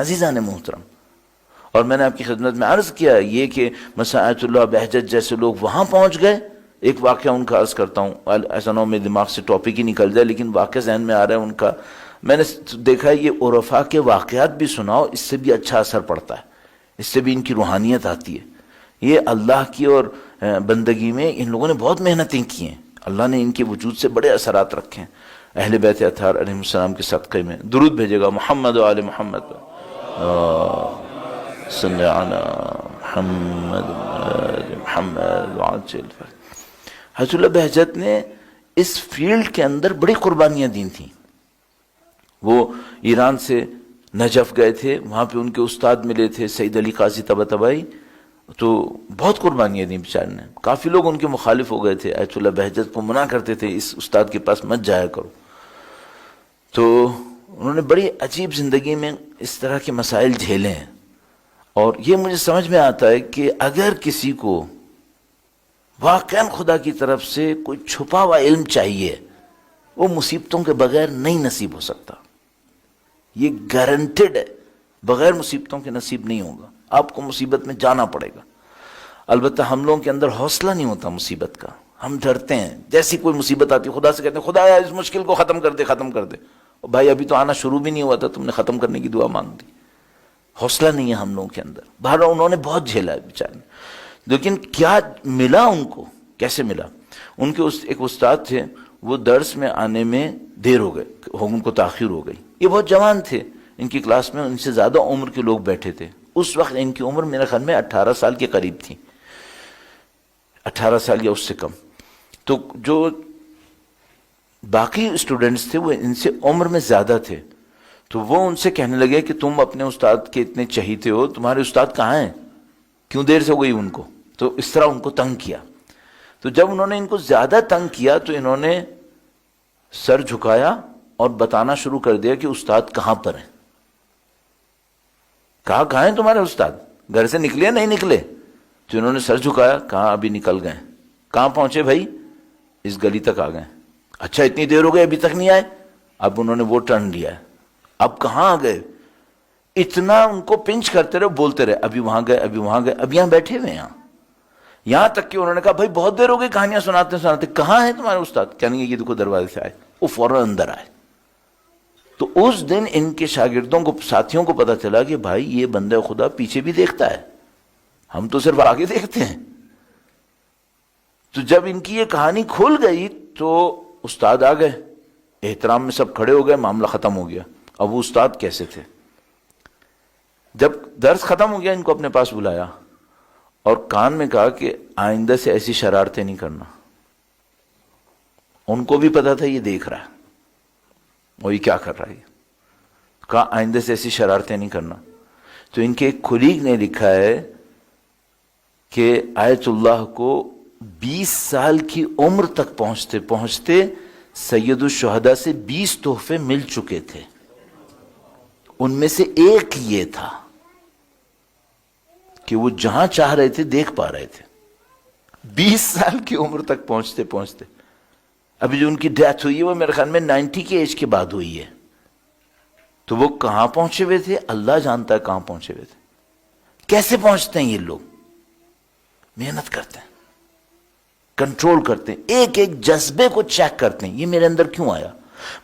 عزیزان محترم، اور میں نے آپ کی خدمت میں عرض کیا یہ کہ مثلا آیت اللہ بہجت جیسے لوگ وہاں پہنچ گئے. ایک واقعہ ان کا عرض کرتا ہوں، ایسا نہ ہو میرے دماغ سے ٹاپک ہی نکل جائے، لیکن واقعہ ذہن میں آ رہا ہے ان کا. میں نے دیکھا یہ عرفاء کے واقعات بھی سناؤ، اس سے بھی اچھا اثر پڑتا ہے، اس سے بھی ان کی روحانیت آتی ہے. یہ اللہ کی اور بندگی میں ان لوگوں نے بہت محنتیں کی ہیں، اللہ نے ان کے وجود سے بڑے اثرات رکھے ہیں. اہل بیت اطہار علیہ السلام کے صدقے میں درود بھیجے گا محمد و آل محمد صلی علی محمد محمد وعجل. حضرت اللہ بہجت نے اس فیلڈ کے اندر بڑی قربانیاں دی تھیں. وہ ایران سے نجف گئے تھے، وہاں پہ ان کے استاد ملے تھے سید علی قاضی طباطبائی، تو بہت قربانیاں دیں بیچارے نے. کافی لوگ ان کے مخالف ہو گئے تھے، آیت اللہ بہجت کو منع کرتے تھے اس استاد کے پاس مت جایا کرو. تو انہوں نے بڑی عجیب زندگی میں اس طرح کے مسائل جھیلے ہیں. اور یہ مجھے سمجھ میں آتا ہے کہ اگر کسی کو واقعاً خدا کی طرف سے کوئی چھپا ہوا علم چاہیے، وہ مصیبتوں کے بغیر نہیں نصیب ہو سکتا. یہ گارنٹیڈ ہے، بغیر مصیبتوں کے نصیب نہیں ہوگا. آپ کو مصیبت میں جانا پڑے گا. البتہ ہم لوگوں کے اندر حوصلہ نہیں ہوتا مصیبت کا، ہم ڈرتے ہیں. جیسی کوئی مصیبت آتی ہے خدا سے کہتے ہیں خدا اس مشکل کو ختم کر دے ختم کر دے. بھائی ابھی تو آنا شروع بھی نہیں ہوا تھا، تم نے ختم کرنے کی دعا مانگ دی. حوصلہ نہیں ہے ہم لوگوں کے اندر. باہر انہوں نے بہت جھیلا ہے بیچارے. لیکن کیا ملا ان کو، کیسے ملا؟ ان کے ایک استاد تھے، وہ درس میں آنے میں دیر ہو گئے، ان کو تاخیر ہو گئی. یہ بہت جوان تھے، ان کی کلاس میں ان سے زیادہ عمر کے لوگ بیٹھے تھے. اس وقت ان کی عمر میرے خیال میں 18 سال کے قریب تھی، 18 سال یا اس سے کم. تو جو باقی اسٹوڈنٹس تھے وہ ان سے عمر میں زیادہ تھے. تو وہ ان سے کہنے لگے کہ تم اپنے استاد کے اتنے چہیتے ہو، تمہارے استاد کہاں ہیں، کیوں دیر سے ہو گئی ان کو. تو اس طرح ان کو تنگ کیا. تو جب انہوں نے ان کو زیادہ تنگ کیا تو انہوں نے سر جھکایا اور بتانا شروع کر دیا کہ استاد کہاں پر ہیں. کہاں ہیں تمہارے استاد، گھر سے نکلے نہیں نکلے؟ تو انہوں نے سر جھکایا، کہاں ابھی نکل گئے. کہاں پہنچے بھائی؟ اس گلی تک آ گئے. اچھا اتنی دیر ہو گئی ابھی تک نہیں آئے؟ اب انہوں نے وہ ٹرن لیا ہے، اب کہاں آ گئے. اتنا ان کو پنچ کرتے رہے، بولتے رہے ابھی وہاں گئے ابھی وہاں گئے، اب یہاں بیٹھے ہوئے ہیں. یہاں تک کہ انہوں نے کہا بھائی بہت دیر ہو گئی کہانیاں سناتے سناتے، کہاں ہیں تمہارے استاد؟ کہنے گے یہ دیکھو دروازے سے آئے. وہ فوراً اندر آئے. تو اس دن ان کے شاگردوں کو، ساتھیوں کو پتا چلا کہ بھائی یہ بندہ خدا پیچھے بھی دیکھتا ہے، ہم تو صرف آگے دیکھتے ہیں. تو جب ان کی یہ کہانی کھل گئی تو استاد آ گئے، احترام میں سب کھڑے ہو گئے، معاملہ ختم ہو گیا. اب وہ استاد کیسے تھے؟ جب درس ختم ہو گیا ان کو اپنے پاس بلایا اور کان میں کہا کہ آئندہ سے ایسی شرارتیں نہیں کرنا. ان کو بھی پتا تھا یہ دیکھ رہا ہے اور یہ کیا کر رہا ہے. کہا آئندہ سے ایسی شرارتیں نہیں کرنا. تو ان کے ایک کلیگ نے لکھا ہے کہ آیت اللہ کو 20 سال کی عمر تک پہنچتے پہنچتے سید الشہداء سے 20 تحفے مل چکے تھے. ان میں سے ایک یہ تھا کہ وہ جہاں چاہ رہے تھے دیکھ پا رہے تھے. 20 سال کی عمر تک پہنچتے پہنچتے. ابھی جو ان کی ڈیتھ ہوئی ہے وہ میرے خیال میں 90 کے ایج کے بعد ہوئی ہے. تو وہ کہاں پہنچے ہوئے تھے اللہ جانتا ہے کہاں پہنچے ہوئے تھے. کیسے پہنچتے ہیں یہ لوگ؟ محنت کرتے ہیں، کنٹرول کرتے ہیں، ایک ایک جذبے کو چیک کرتے ہیں یہ میرے اندر کیوں آیا.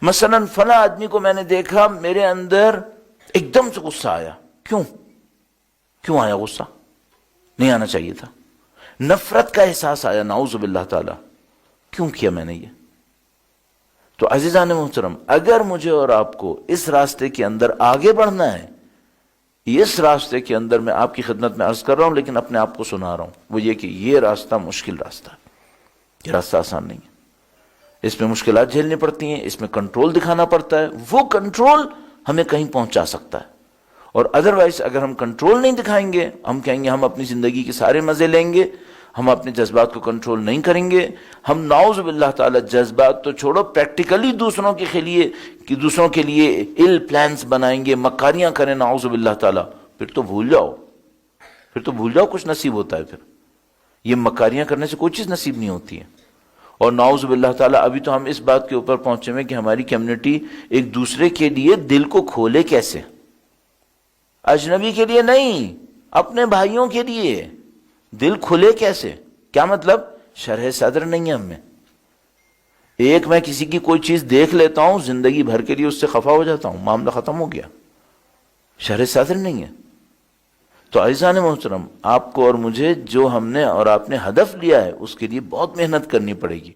مثلا فلاں آدمی کو میں نے دیکھا میرے اندر ایک دم سے غصہ آیا، کیوں آیا غصہ؟ نہیں آنا چاہیے تھا. نفرت کا احساس آیا، نعوذ باللہ تعالی، کیوں کیا میں نے یہ؟ تو عزیزان محترم، اگر مجھے اور آپ کو اس راستے کے اندر آگے بڑھنا ہے، اس راستے کے اندر میں آپ کی خدمت میں عرض کر رہا ہوں لیکن اپنے آپ کو سنا رہا ہوں، وہ یہ کہ یہ راستہ مشکل راستہ ہے، یہ راستہ آسان نہیں ہے. اس میں مشکلات جھیلنی پڑتی ہیں، اس میں کنٹرول دکھانا پڑتا ہے. وہ کنٹرول ہمیں کہیں پہنچا سکتا ہے. اور ادروائز اگر ہم کنٹرول نہیں دکھائیں گے، ہم کہیں گے ہم اپنی زندگی کے سارے مزے لیں گے، ہم اپنے جذبات کو کنٹرول نہیں کریں گے، ہم نعوذ باللہ تعالی جذبات تو چھوڑو پریکٹیکلی دوسروں کے لیے ایل پلانز بنائیں گے، مکاریاں کریں نعوذ باللہ تعالی. پھر تو بھول جاؤ کچھ نصیب ہوتا ہے. پھر یہ مکاریاں کرنے سے کوئی چیز نصیب نہیں ہوتی ہے. اور نعوذ باللہ تعالی ابھی تو ہم اس بات کے اوپر پہنچے ہیں کہ ہماری کمیونٹی ایک دوسرے کے لیے دل کو کھولے کیسے. اجنبی کے لیے نہیں، اپنے بھائیوں کے لیے دل کھلے کیسے؟ کیا مطلب؟ شرح صدر نہیں ہے ہم میں. ایک میں کسی کی کوئی چیز دیکھ لیتا ہوں، زندگی بھر کے لیے اس سے خفا ہو جاتا ہوں، معاملہ ختم ہو گیا. شرح صدر نہیں ہے. تو عزیزان محترم، آپ کو اور مجھے جو ہم نے اور آپ نے ہدف لیا ہے اس کے لیے بہت محنت کرنی پڑے گی.